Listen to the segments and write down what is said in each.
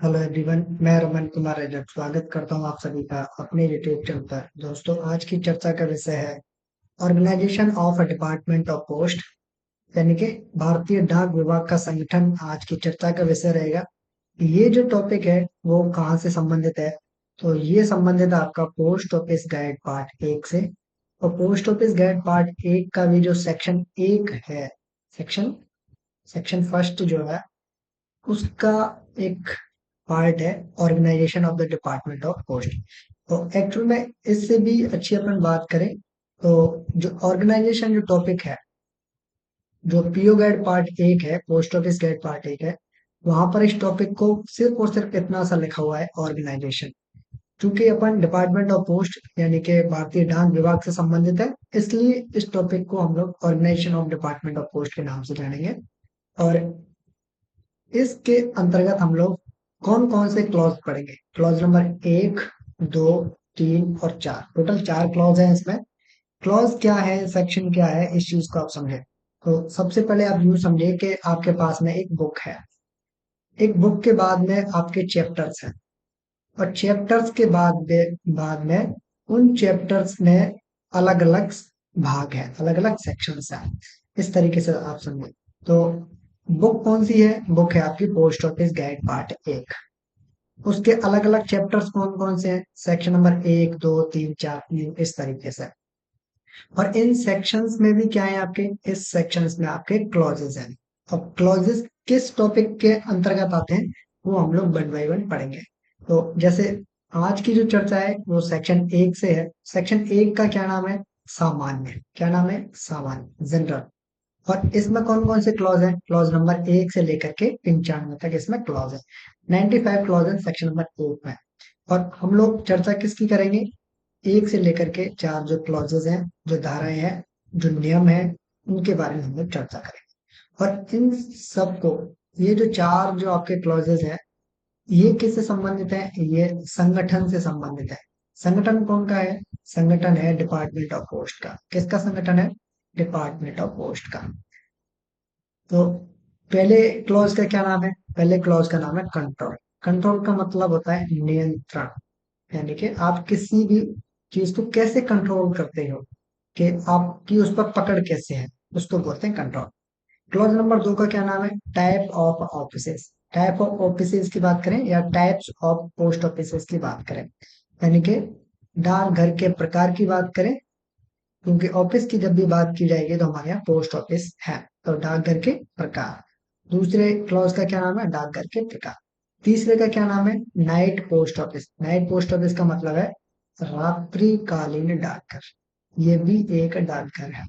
Hello everyone, मैं रमन कुमार रजक स्वागत करता हूं आप सभी का अपने यूट्यूब चैनल पर। दोस्तों, आज की चर्चा का विषय है organisation of a department of post, यानी कि भारतीय डाक विभाग का संगठन। आज की चर्चा का विषय रहेगा। ये जो टॉपिक है वो कहाँ से संबंधित है, तो ये संबंधित है आपका पोस्ट ऑफिस गाइड पार्ट 1 से। और पोस्ट ऑफिस गाइड पार्ट 1 का भी जो सेक्शन 1 है, सेक्शन सेक्शन फर्स्ट जो है, उसका एक पार्ट है organisation of the department of post. तो एक्चुअल में इससे भी अच्छी अपन बात करें तो जो ऑर्गेनाइजेशन जो टॉपिक है, जो पीओ गाइड पार्ट 1 है, पोस्ट ऑफिस गाइड पार्ट 1 है, वहां पर इस टॉपिक को सिर्फ और सिर्फ इतना सा लिखा हुआ है ऑर्गेनाइजेशन। क्योंकि अपन डिपार्टमेंट ऑफ पोस्ट यानी कि भारतीय डाक विभाग से संबंधित है, इसलिए इस टॉपिक को हम लोग organisation of department of post के नाम से जानेंगे। और इसके अंतर्गत हम लोग कौन कौन से क्लॉज पढ़ेंगे। क्लॉज नंबर 1, 2, 3 और 4, टोटल 4 क्लॉज है इसमें। क्लॉज क्या है, सेक्शन क्या है, इस चीज को आप समझे। तो सबसे पहले आप यूं समझे कि आपके पास में एक बुक है। एक बुक के बाद में आपके चैप्टर्स हैं, और चैप्टर्स के बाद में उन चैप्टर्स में अलग अलग भाग है, अलग अलग सेक्शंस हैं। इस तरीके से आप समझे। तो बुक कौन सी है? बुक है आपकी पोस्ट ऑफिस गाइड पार्ट 1। उसके अलग अलग चैप्टर्स कौन कौन से हैं? सेक्शन नंबर 1, 2, 3, 4, इस तरीके से। और इन सेक्शंस में भी क्या है आपके, इस सेक्शंस में आपके क्लॉजेस हैं। अब क्लॉजेस किस टॉपिक के अंतर्गत आते हैं वो हम लोग वन बाय वन पढ़ेंगे। तो जैसे आज की जो चर्चा है वो सेक्शन 1 से है। सेक्शन 1 का क्या नाम है? सामान्य। क्या नाम है? सामान्य, जनरल। और इसमें कौन कौन से क्लॉज हैं? क्लॉज नंबर 1 से लेकर के 95 तक इसमें क्लॉज है। 95 क्लॉज है सेक्शन नंबर 1 में। और हम लोग चर्चा किसकी करेंगे? 1 से लेकर के 4 जो क्लॉजेज हैं, जो धाराएं हैं, जो नियम है, उनके बारे में हम लोग चर्चा करेंगे। और इन सबको, ये जो 4 जो आपके क्लॉजेज हैं, ये किससे संबंधित है? ये संगठन से संबंधित है। संगठन कौन का है? संगठन है डिपार्टमेंट ऑफ पोस्ट का। किसका संगठन है? डिपार्टमेंट ऑफ पोस्ट का। तो पहले क्लॉज का क्या नाम है? पहले क्लॉज का नाम है कंट्रोल। कंट्रोल का मतलब होता है नियंत्रण, यानी कि आप किसी भी चीज को कैसे कंट्रोल करते हो, कि आपकी उस पर पकड़ कैसे है, उसको बोलते हैं कंट्रोल। क्लॉज नंबर 2 का क्या नाम है? Type of offices. Type of offices की बात करें या टाइप्स ऑफ पोस्ट ऑफिसेस की बात करें, यानी कि डाकघर के प्रकार की बात करें। क्योंकि ऑफिस की जब भी बात की जाएगी तो हमारे यहाँ पोस्ट ऑफिस है। तो डाकघर के प्रकार। दूसरे क्लॉज का क्या नाम है? डाकघर के प्रकार। तीसरे का क्या नाम है? Night post office. Night post office का मतलब है रात्रिकालीन डाकघर। ये भी एक डाकघर है।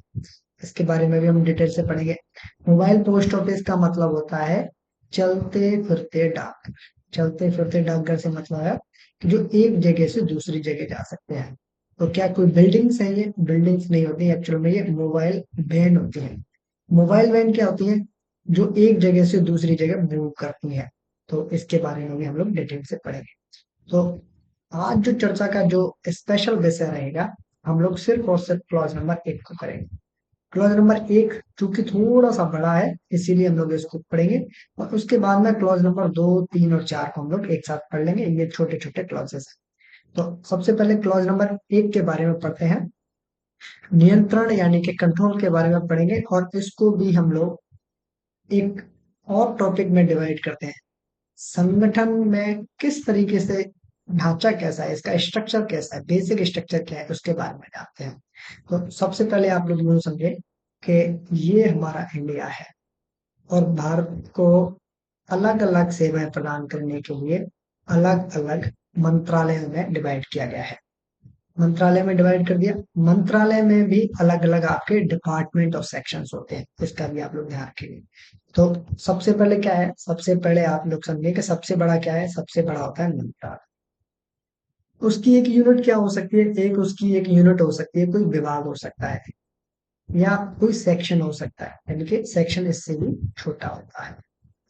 इसके बारे में भी हम डिटेल से पढ़ेंगे। मोबाइल पोस्ट ऑफिस का मतलब होता है चलते फिरते डाकघर। चलते फिरते डाकघर से मतलब है कि जो एक जगह से दूसरी जगह जा सकते हैं। तो क्या कोई बिल्डिंग्स है? ये बिल्डिंग्स नहीं होती, एक्चुअल में ये मोबाइल वैन होती है। मोबाइल वैन क्या होती है? जो एक जगह से दूसरी जगह मूव करती है। तो इसके बारे में भी हम लोग डिटेल से पढ़ेंगे। तो आज जो चर्चा का जो स्पेशल विषय रहेगा, हम लोग सिर्फ और सिर्फ क्लॉज नंबर 1 को करेंगे। क्लॉज नंबर 1 चूंकि थोड़ा सा बड़ा है, इसीलिए हम लोग इसको पढ़ेंगे। और उसके बाद में क्लॉज नंबर 2, 3 और 4 को हम लोग एक साथ पढ़ लेंगे। ये छोटे छोटे क्लॉजेस हैं। तो सबसे पहले क्लॉज नंबर 1 के बारे में पढ़ते हैं। नियंत्रण यानी कि कंट्रोल के बारे में पढ़ेंगे, और इसको भी हम लोग एक और टॉपिक में डिवाइड करते हैं। संगठन में किस तरीके से ढांचा कैसा है, इसका स्ट्रक्चर कैसा है, बेसिक स्ट्रक्चर क्या है, उसके बारे में जानते हैं। तो सबसे पहले आप लोग यूं समझे कि ये हमारा इंडिया है, और भारत को अलग अलग सेवाएं प्रदान करने के लिए अलग अलग मंत्रालयों में डिवाइड किया गया है। मंत्रालय में डिवाइड कर दिया। मंत्रालय में भी अलग अलग आपके डिपार्टमेंट और सेक्शंस होते हैं, इसका भी आप लोग ध्यान रखेंगे। तो सबसे पहले क्या है? सबसे पहले आप लोग समझिए कि सबसे बड़ा क्या है? सबसे बड़ा होता है मंत्रालय। उसकी एक यूनिट क्या हो सकती है? एक उसकी एक यूनिट हो सकती है, कोई विभाग हो सकता है, या कोई सेक्शन हो सकता है, यानी कि सेक्शन इससे भी छोटा होता है।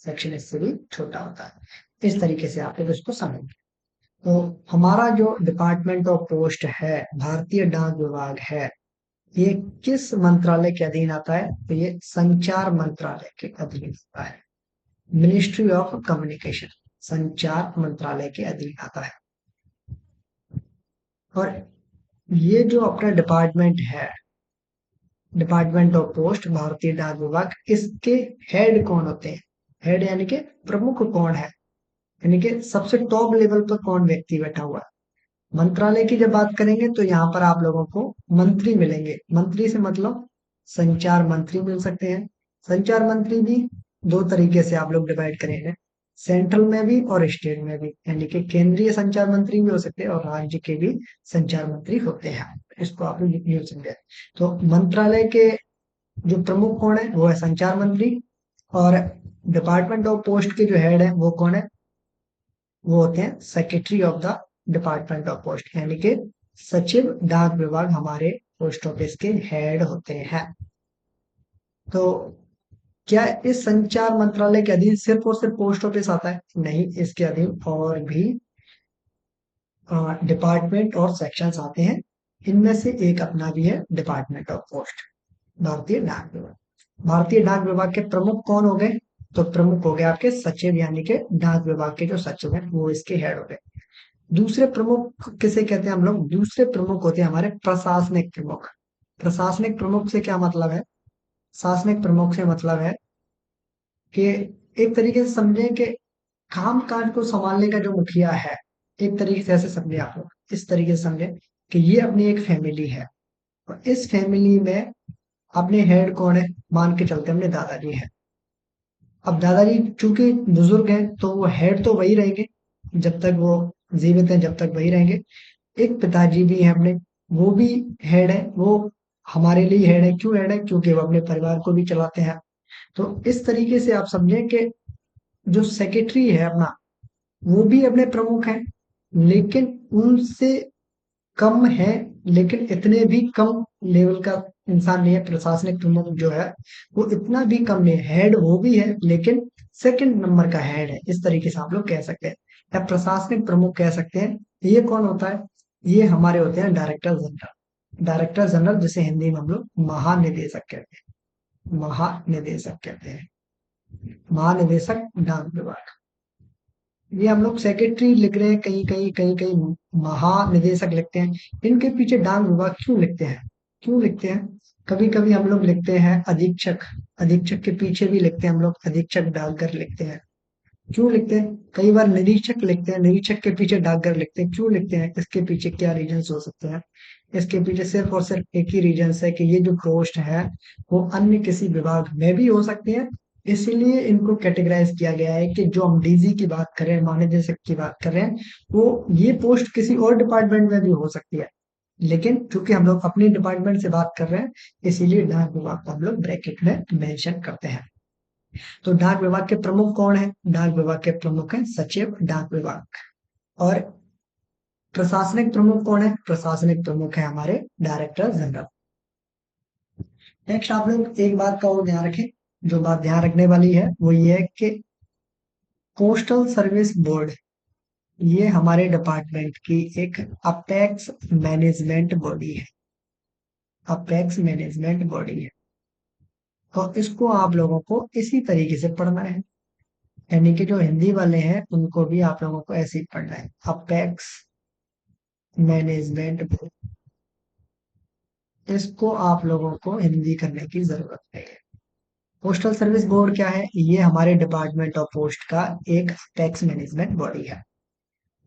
सेक्शन इससे भी छोटा होता है। इस तरीके से आप लोग इसको समझेंगे। तो हमारा जो डिपार्टमेंट ऑफ पोस्ट है, भारतीय डाक विभाग है, ये किस मंत्रालय के अधीन आता है? तो ये संचार मंत्रालय के अधीन आता है। Ministry of communication. संचार मंत्रालय के अधीन आता है। और ये जो अपना डिपार्टमेंट है, डिपार्टमेंट ऑफ पोस्ट, भारतीय डाक विभाग, इसके हेड कौन होते हैं? हेड यानी कि प्रमुख कौन है, यानी कि सबसे टॉप लेवल पर कौन व्यक्ति बैठा हुआ है। मंत्रालय की जब बात करेंगे तो यहाँ पर आप लोगों को मंत्री मिलेंगे। मंत्री से मतलब संचार मंत्री मिल सकते हैं। संचार मंत्री भी दो तरीके से आप लोग डिवाइड करेंगे, सेंट्रल में भी और स्टेट में भी, यानी कि केंद्रीय संचार मंत्री भी हो सकते हैं और राज्य के भी संचार मंत्री होते हैं। इसको आप लोग यूज समझे। तो मंत्रालय के जो प्रमुख कौन है वो है संचार मंत्री, और डिपार्टमेंट ऑफ पोस्ट के जो हेड है वो कौन है? वो होते हैं secretary of the department of post, यानी कि सचिव डाक विभाग हमारे पोस्ट ऑफिस के हेड होते हैं। तो क्या इस संचार मंत्रालय के अधीन सिर्फ और सिर्फ पोस्ट ऑफिस आता है? नहीं, इसके अधीन और भी डिपार्टमेंट और सेक्शंस आते हैं। इनमें से एक अपना भी है डिपार्टमेंट ऑफ पोस्ट, भारतीय डाक विभाग। भारतीय डाक विभाग के प्रमुख कौन हो गए? तो प्रमुख हो गए आपके सचिव, यानी कि डाक विभाग के जो सचिव हैं वो इसके हेड हो गए। दूसरे प्रमुख किसे कहते हैं हम लोग? दूसरे प्रमुख होते हैं हमारे प्रशासनिक प्रमुख। प्रशासनिक प्रमुख से क्या मतलब है? शासनिक प्रमुख से मतलब है कि एक तरीके से समझें कि काम काज को संभालने का जो मुखिया है, एक तरीके से ऐसे समझे आप लोग, इस तरीके से समझे कि ये अपनी एक फैमिली है, और इस फैमिली में अपने हेड कौन है? मान के चलते अपने दादाजी हैं। अब दादाजी चूंकि बुजुर्ग हैं तो वो हेड तो वही रहेंगे, जब तक वो जीवित हैं जब तक वही रहेंगे। एक पिताजी भी हैं अपने, वो भी हेड है। वो हमारे लिए हेड है, क्यों हेड है? क्योंकि वो अपने परिवार को भी चलाते हैं। तो इस तरीके से आप समझें कि जो सेक्रेटरी है अपना, वो भी अपने प्रमुख हैं, लेकिन उनसे कम है, लेकिन इतने भी कम लेवल का इंसान नहीं है। प्रशासनिक प्रमुख जो है वो इतना भी कम नहीं है, हेड वो भी है लेकिन सेकंड नंबर का हेड है, इस तरीके से आप लोग कह सकते हैं, या प्रशासनिक प्रमुख कह सकते हैं। ये कौन होता है? ये हमारे होते हैं डायरेक्टर जनरल। डायरेक्टर जनरल जिसे हिंदी में हम लोग महानिदेशक कहते हैं, महानिदेशक कहते हैं, महानिदेशक डाक विभाग। ये हम लोग सेक्रेटरी लिख रहे हैं, कहीं कहीं कहीं कहीं महानिदेशक लिखते हैं। इनके पीछे डाक विभाग क्यों लिखते हैं? क्यों लिखते हैं? कभी कभी हम लोग लिखते हैं अधीक्षक, अधीक्षक के पीछे भी लिखते हैं हम लोग अधीक्षक डाकघर लिखते हैं। क्यों लिखते हैं? कई बार निरीक्षक लिखते हैं, निरीक्षक के पीछे डाकघर लिखते हैं। क्यों लिखते हैं? इसके पीछे क्या रीजन हो सकते हैं? इसके पीछे सिर्फ और सिर्फ एक ही रीजन है कि ये जो पोस्ट है वो अन्य किसी विभाग में भी हो सकती है। इसीलिए इनको कैटेगराइज किया गया है कि जो हम डीजी की बात कर रहे हैं, महानिदेशक की बात कर रहे हैं, वो ये पोस्ट किसी और डिपार्टमेंट में भी हो सकती है, लेकिन चूंकि हम लोग अपने डिपार्टमेंट से बात कर रहे हैं, इसीलिए डाक विभाग को हम लोग ब्रैकेट में मेंशन करते हैं। तो डाक विभाग के प्रमुख कौन है? डाक विभाग के प्रमुख है सचिव डाक विभाग। और प्रशासनिक प्रमुख कौन है? प्रशासनिक प्रमुख है हमारे डायरेक्टर जनरल। नेक्स्ट आप लोग एक बात का और ध्यान रखें, जो बात ध्यान रखने वाली है वो ये है कि पोस्टल सर्विस बोर्ड, ये हमारे डिपार्टमेंट की एक अपेक्स मैनेजमेंट बॉडी है, अपेक्स मैनेजमेंट बॉडी है। तो इसको आप लोगों को इसी तरीके से पढ़ना है, यानी कि जो हिंदी वाले हैं उनको भी आप लोगों को ऐसे ही पढ़ना है, अपेक्स मैनेजमेंट बोर्ड। इसको आप लोगों को हिंदी करने की जरूरत नहीं है। पोस्टल सर्विस बोर्ड क्या है? ये हमारे डिपार्टमेंट ऑफ पोस्ट का एक टैक्स मैनेजमेंट बॉडी है।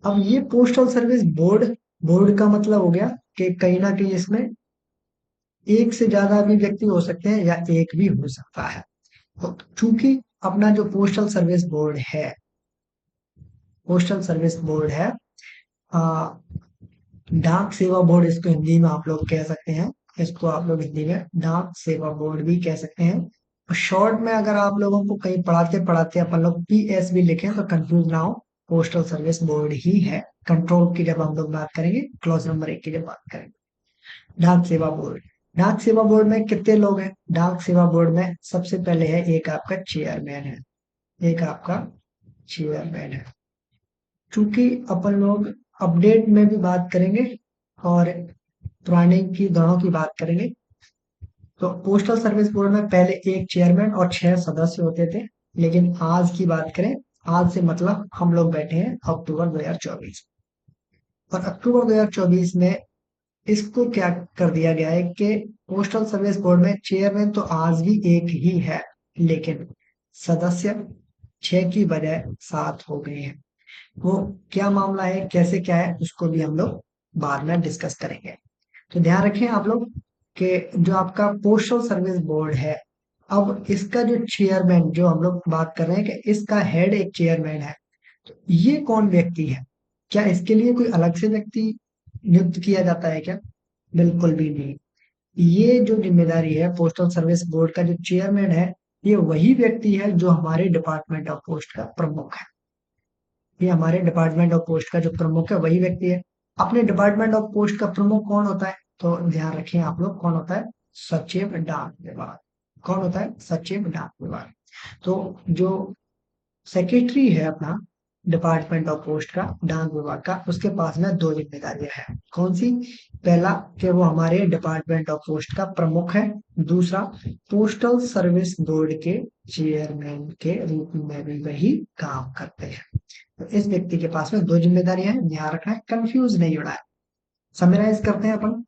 अब ये पोस्टल सर्विस बोर्ड, बोर्ड का मतलब हो गया कि कहीं ना कहीं इसमें एक से ज्यादा भी व्यक्ति हो सकते हैं या एक भी हो सकता है। तो चूंकि अपना जो पोस्टल सर्विस बोर्ड है, पोस्टल सर्विस बोर्ड है, आ, डाक सेवा बोर्ड इसको हिंदी में आप लोग कह सकते हैं, इसको आप लोग हिंदी में डाक सेवा बोर्ड भी कह सकते हैं। शॉर्ट में अगर आप लोगों को कहीं पढ़ाते पढ़ाते अपन लोग पीएस भी लिखें तो कंफ्यूज ना हो, पोस्टल सर्विस बोर्ड ही है। कंट्रोल की जब हम लोग बात करेंगे, क्लॉज नंबर 1 की जब बात करेंगे। डाक सेवा बोर्ड, डाक सेवा बोर्ड में कितने लोग हैं? डाक सेवा बोर्ड में सबसे पहले है एक आपका चेयरमैन है, एक आपका चेयरमैन है। चूंकि अपन लोग अपडेट में भी बात करेंगे और पुराने की दोनों की बात करेंगे, तो पोस्टल सर्विस बोर्ड में पहले एक चेयरमैन और 6 सदस्य होते थे, लेकिन आज की बात करें आज से मतलब हम लोग बैठे हैं अक्टूबर 2024, और अक्टूबर 2024 में इसको क्या कर दिया गया है कि पोस्टल सर्विस बोर्ड में चेयरमैन तो आज भी एक ही है, लेकिन सदस्य 6 की बजाय 7 हो गए हैं। वो क्या मामला है, कैसे क्या है, उसको भी हम लोग बाद में डिस्कस करेंगे। तो ध्यान रखें आप लोग कि जो आपका पोस्टल सर्विस बोर्ड है, अब इसका जो चेयरमैन, जो हम लोग बात कर रहे हैं कि इसका हेड एक चेयरमैन है, तो ये कौन व्यक्ति है? क्या इसके लिए कोई अलग से व्यक्ति नियुक्त किया जाता है क्या? बिल्कुल भी नहीं। ये जो जिम्मेदारी है पोस्टल सर्विस बोर्ड का जो चेयरमैन है, ये वही व्यक्ति है जो हमारे डिपार्टमेंट ऑफ पोस्ट का प्रमुख है। ये हमारे डिपार्टमेंट ऑफ पोस्ट का जो प्रमुख है वही व्यक्ति है। अपने डिपार्टमेंट ऑफ पोस्ट का प्रमुख कौन होता है? तो ध्यान रखें आप लोग, कौन होता है? सचिव डाक विभाग। कौन होता है? सचिव डाक विभाग। तो जो सेक्रेटरी है अपना डिपार्टमेंट ऑफ पोस्ट का, डाक विभाग का, उसके पास में 2 जिम्मेदारियां हैं। कौन सी? पहला, कि वो हमारे डिपार्टमेंट ऑफ पोस्ट का प्रमुख है। दूसरा, पोस्टल सर्विस बोर्ड के चेयरमैन के रूप में भी वही काम करते हैं। तो इस व्यक्ति के पास में 2 जिम्मेदारियां हैं, ध्यान रखना है, कंफ्यूज नहीं होना है। समराइज करते हैं अपन।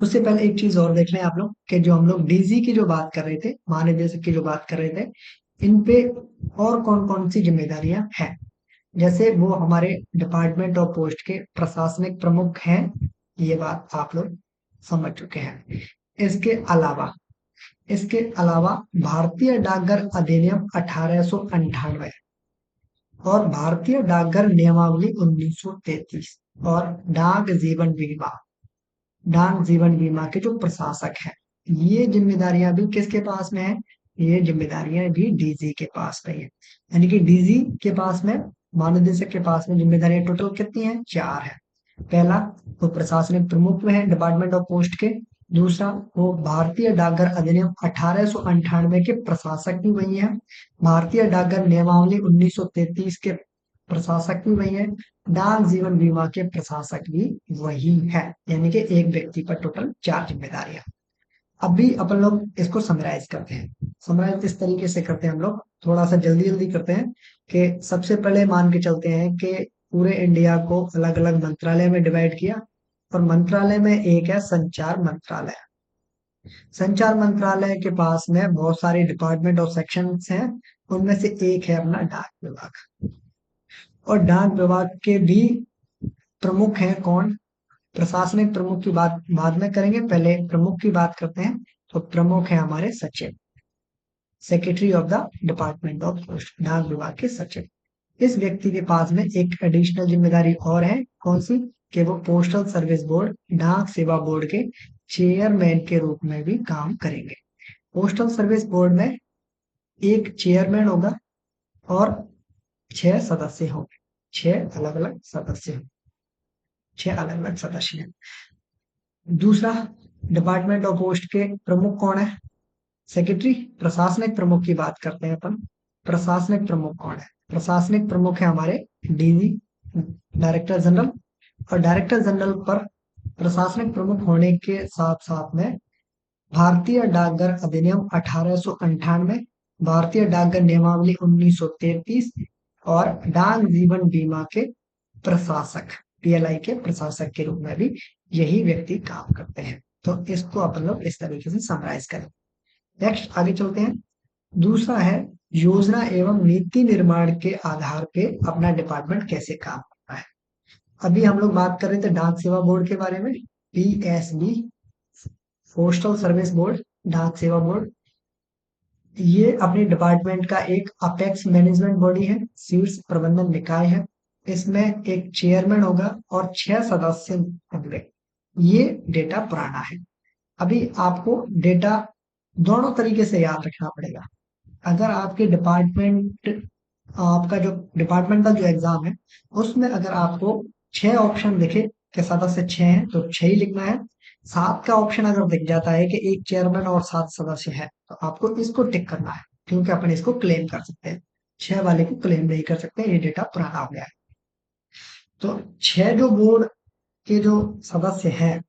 उससे पहले एक चीज और देख लें आप लोग कि जो हम लोग डीजी की जो बात कर रहे थे, महानिदेशक की जो बात कर रहे थे, इन पे और कौन कौन सी जिम्मेदारियां हैं। जैसे वो हमारे डिपार्टमेंट ऑफ पोस्ट के प्रशासनिक प्रमुख हैं, ये बात आप लोग समझ चुके हैं। इसके अलावा इसके अलावा भारतीय डाकघर अधिनियम 1898 और भारतीय डाकघर नियमावली 1933 और डाक जीवन बीमा के जो प्रशासक हैं, ये जिम्मेदारियां भी किसके पास में है? ये जिम्मेदारियां भी डीजी के पास में है। यानी कि डीजी के पास में, महानिदेशक के पास में जिम्मेदारियां टोटल कितनी है? 4 है। पहला, वो प्रशासनिक प्रमुख में है डिपार्टमेंट ऑफ पोस्ट के। दूसरा, वो भारतीय डाकघर अधिनियम 1898 के प्रशासक भी वही है। भारतीय डाकघर नियमावली 1933 के प्रशासक भी वही है। डाक जीवन बीमा के प्रशासक भी वही है। यानी कि एक व्यक्ति पर टोटल 4 जिम्मेदारियां। अभी अपन लोग इसको समराइज करते हैं। समराइज इस तरीके से करते हैं हम लोग, थोड़ा सा जल्दी जल्दी करते हैं। कि सबसे पहले मान के चलते हैं कि पूरे इंडिया को अलग अलग मंत्रालय में डिवाइड किया, और मंत्रालय में एक है संचार मंत्रालय। संचार मंत्रालय के पास में बहुत सारे डिपार्टमेंट और सेक्शंस हैं, उनमें से एक है अपना डाक विभाग। और डाक विभाग के भी प्रमुख हैं कौन? प्रशासनिक प्रमुख की बात बाद में करेंगे, पहले प्रमुख की बात करते हैं। तो प्रमुख है हमारे सचिव, secretary of the department of post, डाक विभाग के सचिव। इस व्यक्ति के पास में एक एडिशनल जिम्मेदारी और है, कौन सी? कि वो पोस्टल सर्विस बोर्ड, डाक सेवा बोर्ड के चेयरमैन के रूप में भी काम करेंगे। पोस्टल सर्विस बोर्ड में एक चेयरमैन होगा और 6 सदस्य होंगे। 6 अलग अलग सदस्य हैं। दूसरा, डिपार्टमेंट ऑफ पोस्ट के प्रमुख कौन है? सेक्रेटरी। प्रशासनिक प्रमुख की बात करते हैं अपन। प्रशासनिक प्रमुख कौन है? प्रशासनिक प्रमुख है हमारे डीजी, डायरेक्टर जनरल। और डायरेक्टर जनरल पर प्रशासनिक प्रमुख होने के साथ साथ में भारतीय डाकघर अधिनियम 1898, भारतीय डाकघर नियमावली 1933 और डाक जीवन बीमा के प्रशासक, पीएलआई के प्रशासक के रूप में भी यही व्यक्ति काम करते हैं। तो इसको अपन लोग इस तरीके से समराइज करें। नेक्स्ट आगे चलते हैं। दूसरा है, योजना एवं नीति निर्माण के आधार पे अपना डिपार्टमेंट कैसे काम करता है। अभी हम लोग बात कर रहे थे डाक सेवा बोर्ड के बारे में, पीएसबी, पोस्टल सर्विस बोर्ड, डाक सेवा बोर्ड। ये अपने डिपार्टमेंट का एक अपेक्स मैनेजमेंट बॉडी है, शीर्ष प्रबंधन निकाय है। इसमें एक चेयरमैन होगा और 6 सदस्य होंगे। ये डेटा पुराना है। अभी आपको डेटा दोनों तरीके से याद रखना पड़ेगा। अगर आपके डिपार्टमेंट आपका जो डिपार्टमेंट का जो एग्जाम है, उसमें अगर आपको 6 ऑप्शन दिखे कि सदस्य 6 हैं, तो 6 ही लिखना है। 7 का ऑप्शन अगर दिख जाता है कि एक चेयरमैन और 7 सदस्य है, तो आपको इसको टिक करना है, क्योंकि अपन इसको क्लेम कर सकते हैं। 6 वाले को क्लेम नहीं कर सकते, ये डेटा पुराना हो गया है। तो 6 जो बोर्ड के जो सदस्य हैं,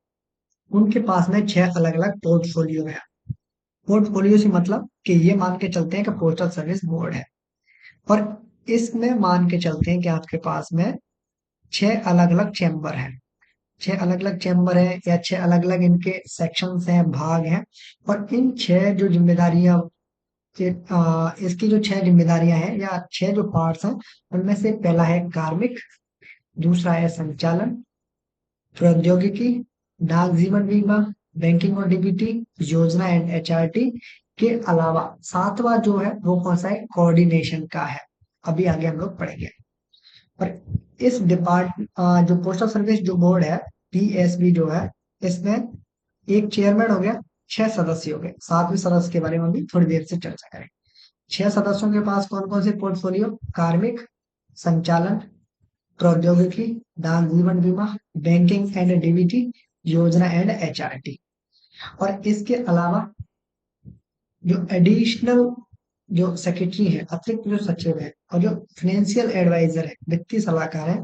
उनके पास में 6 अलग अलग पोर्टफोलियो है। पोर्टफोलियो से मतलब कि ये मान के चलते हैं कि पोस्टल सर्विस बोर्ड है, और इसमें मान के चलते हैं कि आपके पास में 6 अलग अलग चैम्बर हैं, 6 अलग अलग चैम्बर है या 6 अलग अलग इनके सेक्शंस हैं, भाग हैं। और इन 6 जो जिम्मेदारियां, इसकी जो 6 जिम्मेदारियां हैं या 6 जो पार्ट्स हैं, उनमें से पहला है कार्मिक, दूसरा है संचालन, प्रौद्योगिकी, डाक जीवन बीमा, बैंकिंग और डीबीटी, योजना एंड एचआरटी के अलावा सातवां जो है वो कौन सा है, कोऑर्डिनेशन का है। अभी आगे हम लोग पढ़ेंगे। और इस जो पोस्टल सर्विस जो बोर्ड है, पीएसबी जो है, इसमें एक चेयरमैन हो गया, 6 सदस्य हो गए। सातवें सदस्य के बारे में भी थोड़ी देर से चर्चा करें। 6 सदस्यों के पास कौन कौन से पोर्टफोलियो, कार्मिक, संचालन, प्रौद्योगिकी, डाक जीवन बीमा, बैंकिंग एंड डीबीटी, योजना एंड एचआरटी। और इसके अलावा जो एडिशनल जो सेक्रेटरी है, अतिरिक्त जो सचिव है और जो फाइनेंशियल एडवाइजर है, वित्तीय सलाहकार है,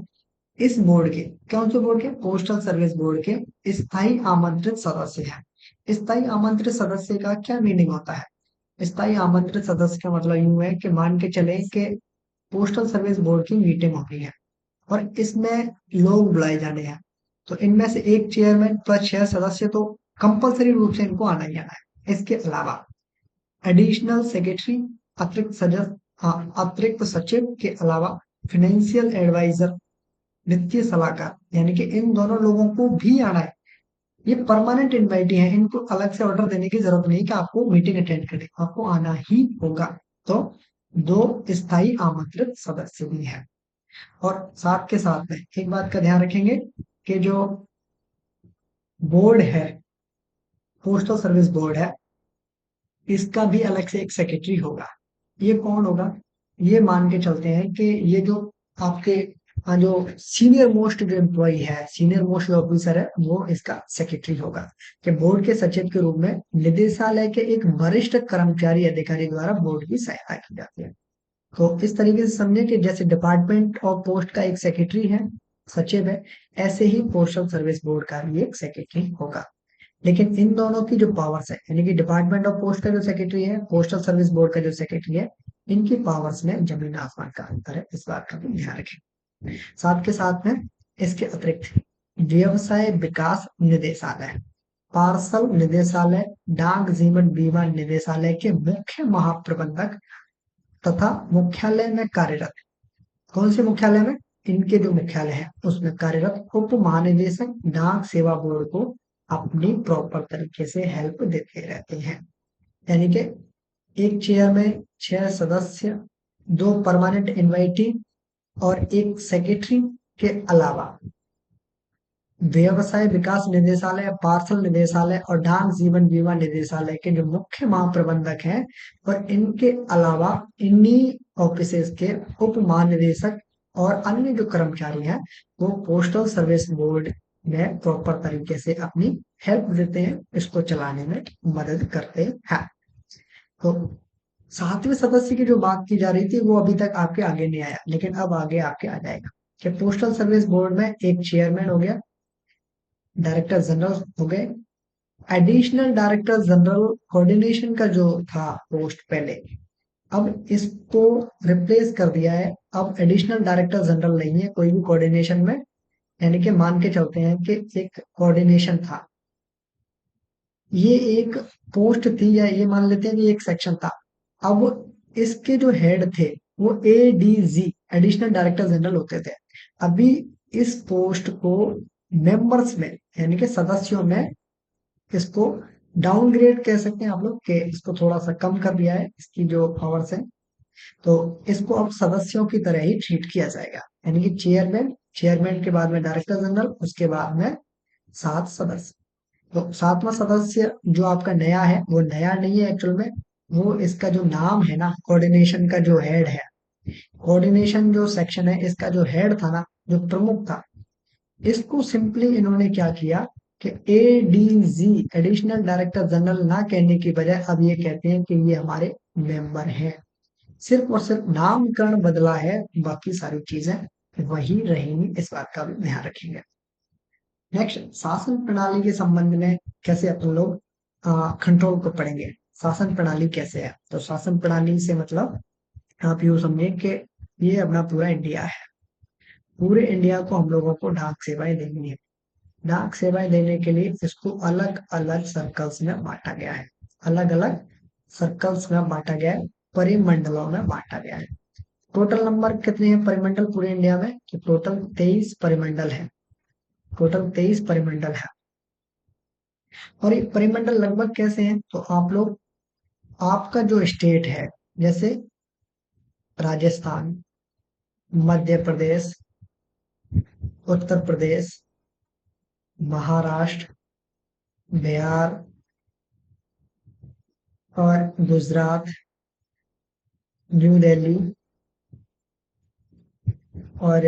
इस बोर्ड के, कौन से बोर्ड के, पोस्टल सर्विस बोर्ड के स्थायी आमंत्रित सदस्य हैं। स्थायी आमंत्रित सदस्य का क्या मीनिंग होता है? स्थायी आमंत्रित सदस्य का मतलब यूं है कि मान के चले कि पोस्टल सर्विस बोर्ड की मीटिंग होनी है और इसमें लोग बुलाए जाने हैं, तो इनमें से एक चेयरमैन प्लस 6 सदस्य तो कंपलसरी रूप से इनको आना ही आना है। इसके अलावा एडिशनल सेक्रेटरी, अतिरिक्त सदस्य, अतिरिक्त सचिव के अलावा फाइनेंशियल एडवाइजर, वित्तीय सलाहकार, यानी कि इन दोनों लोगों को भी आना है। ये परमानेंट इनवाइटी है, इनको अलग से ऑर्डर देने की जरूरत नहीं कि आपको मीटिंग अटेंड करनी, आपको आना ही होगा। तो दो स्थायी आमंत्रित सदस्य भी हैं। और साथ के साथ में एक बात का ध्यान रखेंगे कि जो बोर्ड है, पोस्टल सर्विस बोर्ड है, इसका भी अलग से एक सेक्रेटरी होगा। ये कौन होगा? ये मान के चलते हैं कि ये जो आपके जो सीनियर मोस्ट जो एम्प्लॉय है, सीनियर मोस्ट जो ऑफिसर है, वो इसका सेक्रेटरी होगा। कि बोर्ड के सचिव के रूप में निदेशालय के एक वरिष्ठ कर्मचारी अधिकारी द्वारा बोर्ड की सहायता की जाती है। तो इस तरीके से समझे कि जैसे डिपार्टमेंट ऑफ पोस्ट का एक सेक्रेटरी है, सचिव है, ऐसे ही पोस्टल सर्विस बोर्ड का भी एक सेक्रेटरी होगा। लेकिन इन दोनों की जो पावर्स है, यानी कि डिपार्टमेंट ऑफ पोस्ट का जो सेक्रेटरी है, पोस्टल सर्विस बोर्ड का जो सेक्रेटरी है, इनकी पावर्स में जमीन आसमान का अंतर है। इस बात का भी ध्यान रखें। साथ के साथ में इसके अतिरिक्त व्यवसाय विकास निदेशालय, पार्सल निदेशालय, डाक जीवन बीमा निदेशालय के मुख्य महाप्रबंधक तथा मुख्यालय में कार्यरत, कौन से मुख्यालय में, इनके जो मुख्यालय है उसमें कार्यरत उप महानिदेशक डाक सेवा बोर्ड को अपनी प्रॉपर तरीके से हेल्प देते रहते हैं। यानी कि एक चेयर में 6 सदस्य, 2 परमानेंट इनवाइटी और एक सेक्रेटरी के अलावा व्यवसाय विकास निदेशालय, पार्सल निदेशालय और डाक जीवन बीमा निदेशालय के जो मुख्य महाप्रबंधक हैं, और इनके अलावा इन्हीं ऑफिसेज के उप महानिदेशक और अन्य जो कर्मचारी हैं, वो पोस्टल सर्विस बोर्ड में प्रॉपर तरीके से अपनी हेल्प देते हैं, इसको चलाने में मदद करते हैं। तो सातवें सदस्य की जो बात की जा रही थी वो अभी तक आपके आगे नहीं आया, लेकिन अब आगे आपके आ जाएगा कि पोस्टल सर्विस बोर्ड में एक चेयरमैन हो गया, डायरेक्टर जनरल हो गए, एडिशनल डायरेक्टर जनरल कोऑर्डिनेशन का जो था पोस्ट पहले, अब इसको रिप्लेस कर दिया है। अब एडिशनल डायरेक्टर जनरल नहीं है कोई भी कोऑर्डिनेशन में, यानी कि मान के चलते हैं कि एक कोऑर्डिनेशन था, ये एक पोस्ट थी, या ये मान लेते हैं कि एक सेक्शन था। अब इसके जो हेड थे वो एडीजी, एडिशनल डायरेक्टर जनरल होते थे। अभी इस पोस्ट को मेंबर्स में, यानी कि सदस्यों में, इसको डाउनग्रेड कह सकते हैं आप लोग, के इसको थोड़ा सा कम कर दिया है, इसकी जो पावर्स है। तो इसको अब सदस्यों की तरह ही ट्रीट किया जाएगा, यानी कि चेयरमैन, चेयरमैन के बाद में डायरेक्टर जनरल, उसके बाद में 7 सदस्य। तो सातवां सदस्य जो आपका नया है, वो नया नहीं है एक्चुअल में, वो इसका जो नाम है ना, कोऑर्डिनेशन का जो हेड है, कोऑर्डिनेशन जो सेक्शन है, इसका जो हेड था ना, जो प्रमुख था, इसको सिंपली इन्होंने क्या किया कि एडीजी, एडिशनल डायरेक्टर जनरल ना कहने की बजाय अब ये कहते हैं कि ये हमारे मेंबर हैं। सिर्फ और सिर्फ नामकरण बदला है, बाकी सारी चीजें वही रहेंगी, इस बात का भी ध्यान रखेंगे। नेक्स्ट, शासन प्रणाली के संबंध में कैसे अपन लोग कंट्रोल को पढ़ेंगे। शासन प्रणाली कैसे है? तो शासन प्रणाली से मतलब आप यूं समझे कि ये अपना पूरा इंडिया है। पूरे इंडिया को हम लोगों को डाक सेवाएं देनी है। डाक सेवाएं देने के लिए इसको अलग अलग सर्कल्स में बांटा गया है। अलग अलग सर्कल्स में बांटा गया है, परिमंडलों में बांटा गया है। टोटल नंबर कितने हैं परिमंडल पूरे इंडिया में? तो टोटल 23 परिमंडल है। टोटल 23 परिमंडल है। और ये परिमंडल लगभग कैसे हैं? तो आप लोग, आपका जो स्टेट है, जैसे राजस्थान, मध्य प्रदेश, उत्तर प्रदेश, महाराष्ट्र, बिहार और गुजरात, न्यू दिल्ली और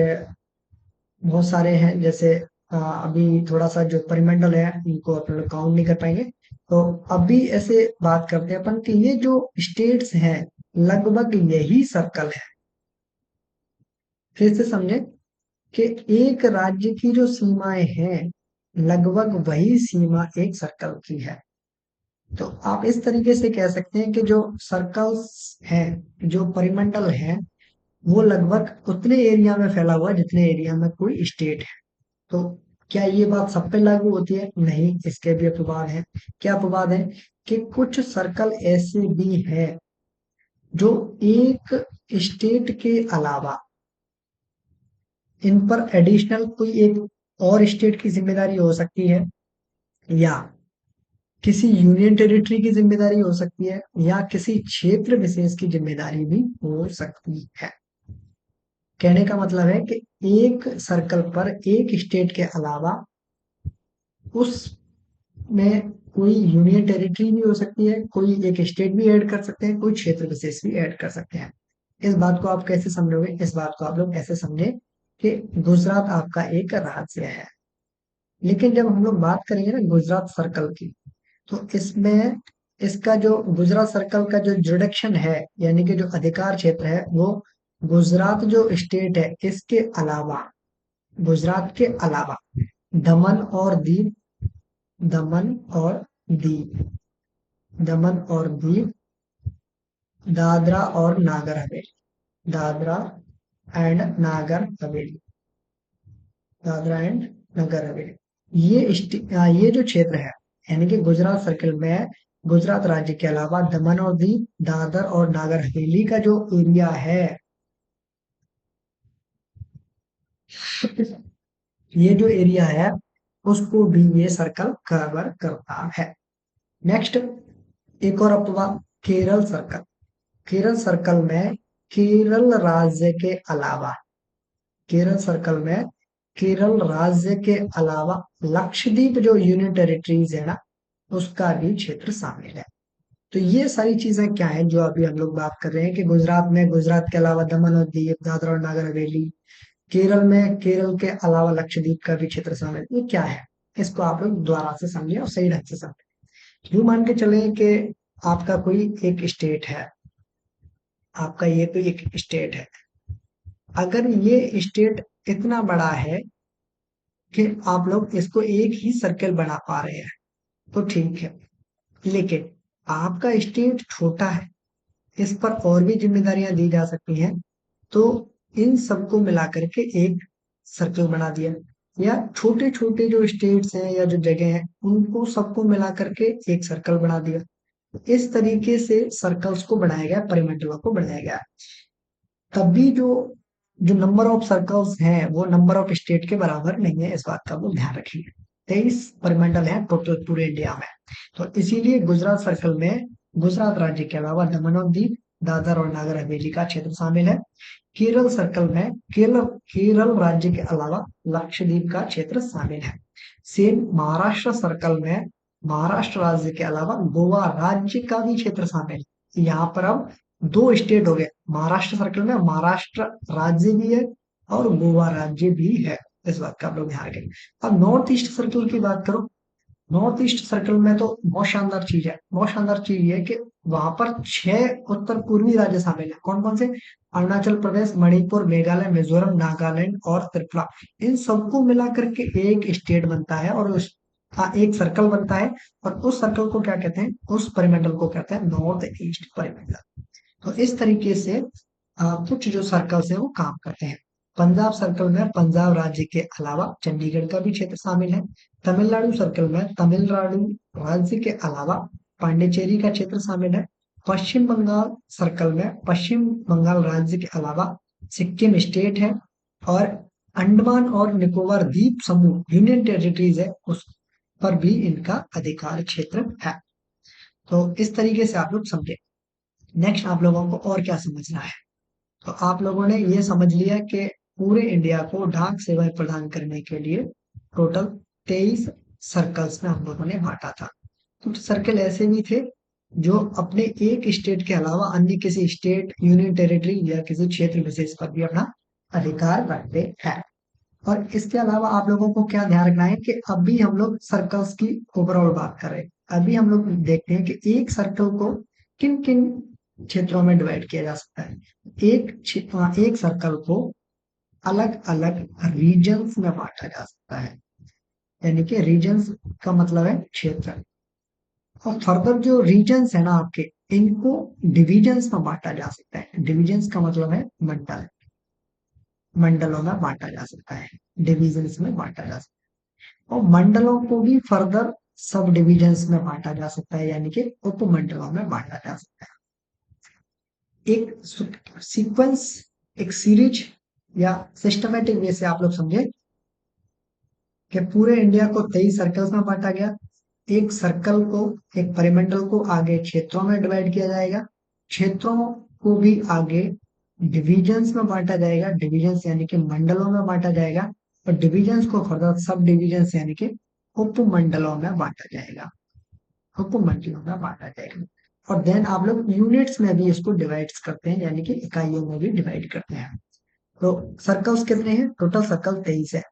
बहुत सारे हैं। जैसे अभी थोड़ा सा जो परिमंडल है इनको अपन लोग काउंट नहीं कर पाएंगे। तो अभी ऐसे बात करते हैं अपन कि ये जो स्टेट्स हैं लगभग यही सर्कल है। फिर से समझे कि एक राज्य की जो सीमाएं हैं लगभग वही सीमा एक सर्कल की है। तो आप इस तरीके से कह सकते हैं कि जो सर्कल्स हैं, जो परिमंडल हैं, वो लगभग उतने एरिया में फैला हुआ है जितने एरिया में कोई स्टेट है। तो क्या ये बात सब पे लागू होती है? नहीं, इसके भी अपवाद हैं। क्या अपवाद है? कि कुछ सर्कल ऐसे भी हैं जो एक स्टेट के अलावा इन पर एडिशनल कोई एक और स्टेट की जिम्मेदारी हो सकती है, या किसी यूनियन टेरिटरी की जिम्मेदारी हो सकती है, या किसी क्षेत्र विशेष की जिम्मेदारी भी हो सकती है। कहने का मतलब है कि एक सर्कल पर एक स्टेट के अलावा उसमें कोई यूनियन टेरिटरी भी हो सकती है, कोई एक स्टेट भी ऐड कर सकते हैं, कोई क्षेत्र विशेष भी ऐड कर सकते हैं। इस बात को आप कैसे समझोगे? इस बात को आप लोग ऐसे समझे कि गुजरात आपका एक राज्य है। लेकिन जब हम लोग बात करेंगे ना गुजरात सर्कल की, तो इसमें इसका जो गुजरात सर्कल का जो जुरिडिक्शन है, यानी कि जो अधिकार क्षेत्र है, वो गुजरात जो स्टेट है इसके अलावा, गुजरात के अलावा दमन और दीव, दमन और दीव, दमन और दीव, दादरा और नागर हवेली, दादरा एंड नागर हवेली, दादरा एंड नगर हवेली, ये जो क्षेत्र है, यानी कि गुजरात सर्कल में गुजरात राज्य के अलावा दमन और दीव, दादर और नागर हवेली का जो एरिया है, ये जो एरिया है उसको भी ये सर्कल कवर करता है। नेक्स्ट, एक और अपवाद, केरल सर्कल। केरल सर्कल में केरल राज्य के अलावा, केरल सर्कल में केरल राज्य के अलावा लक्षद्वीप जो यूनियन टेरिटरीज है ना, उसका भी क्षेत्र शामिल है। तो ये सारी चीजें क्या है जो अभी हम लोग बात कर रहे हैं कि गुजरात में गुजरात के अलावा दमन और दीव, दादरा और नागर हवेली, केरल में केरल के अलावा लक्षद्वीप का भी क्षेत्र शामिल है। ये क्या है? इसको आप लोग दोबारा से समझिए और सही ढंग से समझिए। यूं मान के चले कि आपका कोई एक स्टेट है, आपका ये कोई एक स्टेट है। अगर ये स्टेट इतना बड़ा है कि आप लोग इसको एक ही सर्कल बना पा रहे हैं तो ठीक है। लेकिन आपका स्टेट छोटा है, इस पर और भी जिम्मेदारियां दी जा सकती हैं, तो इन सबको मिला करके एक सर्कल बना दिया, या छोटे छोटे जो स्टेट्स हैं या जो जगह हैं उनको सबको मिला करके एक सर्कल बना दिया। इस तरीके से सर्कल्स को बनाया गया, परिमंडलों को बनाया गया। तभी जो जो नंबर ऑफ सर्कल्स हैं वो नंबर ऑफ स्टेट के बराबर नहीं है, इस बात का वो ध्यान रखिए। 23 परिमंडल है टोटल पूरे इंडिया में। तो इसीलिए गुजरात सर्कल में गुजरात राज्य के अलावा दमन और दीव, दादर और नागर हवेली का क्षेत्र शामिल है। केरल सर्कल में केरल केरल राज्य के अलावा लक्षद्वीप का क्षेत्र शामिल है। सेम महाराष्ट्र सर्कल में महाराष्ट्र राज्य के अलावा गोवा राज्य का भी क्षेत्र शामिल है। यहाँ पर अब दो स्टेट हो गए, महाराष्ट्र सर्कल में महाराष्ट्र राज्य भी है और गोवा राज्य भी है। इस बात का आप लोग ध्यान रखें। अब नॉर्थ ईस्ट सर्कल की बात करो। नॉर्थ ईस्ट सर्कल में तो बहुत शानदार चीज है, बहुत शानदार चीज ये है कि वहां पर 6 उत्तर पूर्वी राज्य शामिल है। कौन कौन से? अरुणाचल प्रदेश, मणिपुर, मेघालय, मिजोरम, नागालैंड और त्रिपुरा। इन सबको मिला करके एक स्टेट बनता है और उस एक सर्कल बनता है। और उस सर्कल को क्या कहते हैं? उस परिमंडल को कहते हैं नॉर्थ ईस्ट परिमंडल। तो इस तरीके से कुछ जो सर्कल्स हैं वो काम करते हैं। पंजाब सर्कल में पंजाब राज्य के अलावा चंडीगढ़ का भी क्षेत्र शामिल है। तमिलनाडु सर्कल में तमिलनाडु राज्य के अलावा पांडिचेरी का क्षेत्र शामिल है। पश्चिम बंगाल सर्कल में पश्चिम बंगाल राज्य के अलावा सिक्किम स्टेट है। और अंडमान और निकोबार द्वीप समूह यूनियन टेरिटरीज है, उस पर भी इनका अधिकार क्षेत्र है। तो इस तरीके से आप लोग समझे। नेक्स्ट आप लोगों को और क्या समझना है? तो आप लोगों ने ये समझ लिया कि पूरे इंडिया को डाक सेवाएं प्रदान करने के लिए टोटल 23 सर्कल्स में हम लोगों ने बांटा था। कुछ सर्कल ऐसे भी थे जो अपने एक स्टेट के अलावा अन्य किसी स्टेट, यूनियन टेरिटरी या किसी क्षेत्र विशेष पर भी अपना अधिकार रखते हैं। और इसके अलावा आप लोगों को क्या ध्यान रखना है कि अभी हम लोग सर्कल्स की ओवरऑल बात कर रहे हैं। अभी हम लोग देखते हैं कि एक सर्कल को किन किन क्षेत्रों में डिवाइड किया जा सकता है। एक सर्कल को अलग अलग रीजन्स में बांटा जा सकता है, यानी कि रीजन्स का मतलब है क्षेत्र। और फर्दर जो रीजन्स है ना आपके, इनको डिविजन्स में बांटा जा सकता है। डिविजन्स का मतलब है मंडल, मंडलों में बांटा जा सकता है, डिविजन्स में बांटा जा सकता है। और मंडलों को भी फर्दर सब डिविजन्स में बांटा जा सकता है, यानी कि उपमंडलों में बांटा जा सकता है। एक सीक्वेंस, एक सीरीज या सिस्टमेटिक वे से आप लोग समझे कि पूरे इंडिया को 23 सर्कल्स में बांटा गया। एक सर्कल को, एक परिमंडल को आगे क्षेत्रों में डिवाइड किया जाएगा। क्षेत्रों को भी आगे डिविजन्स में बांटा जाएगा, डिविजन्स यानी कि मंडलों में बांटा जाएगा। और डिविजन्स को फर्दर सब डिविजन्स यानी कि उपमंडलों में बांटा जाएगा, उपमंडलों में बांटा जाएगा। और देन आप लोग यूनिट्स में भी इसको डिवाइड करते हैं, यानी कि इकाइयों में भी डिवाइड करते हैं। तो सर्कल्स कितने हैं? टोटल सर्कल 23 है।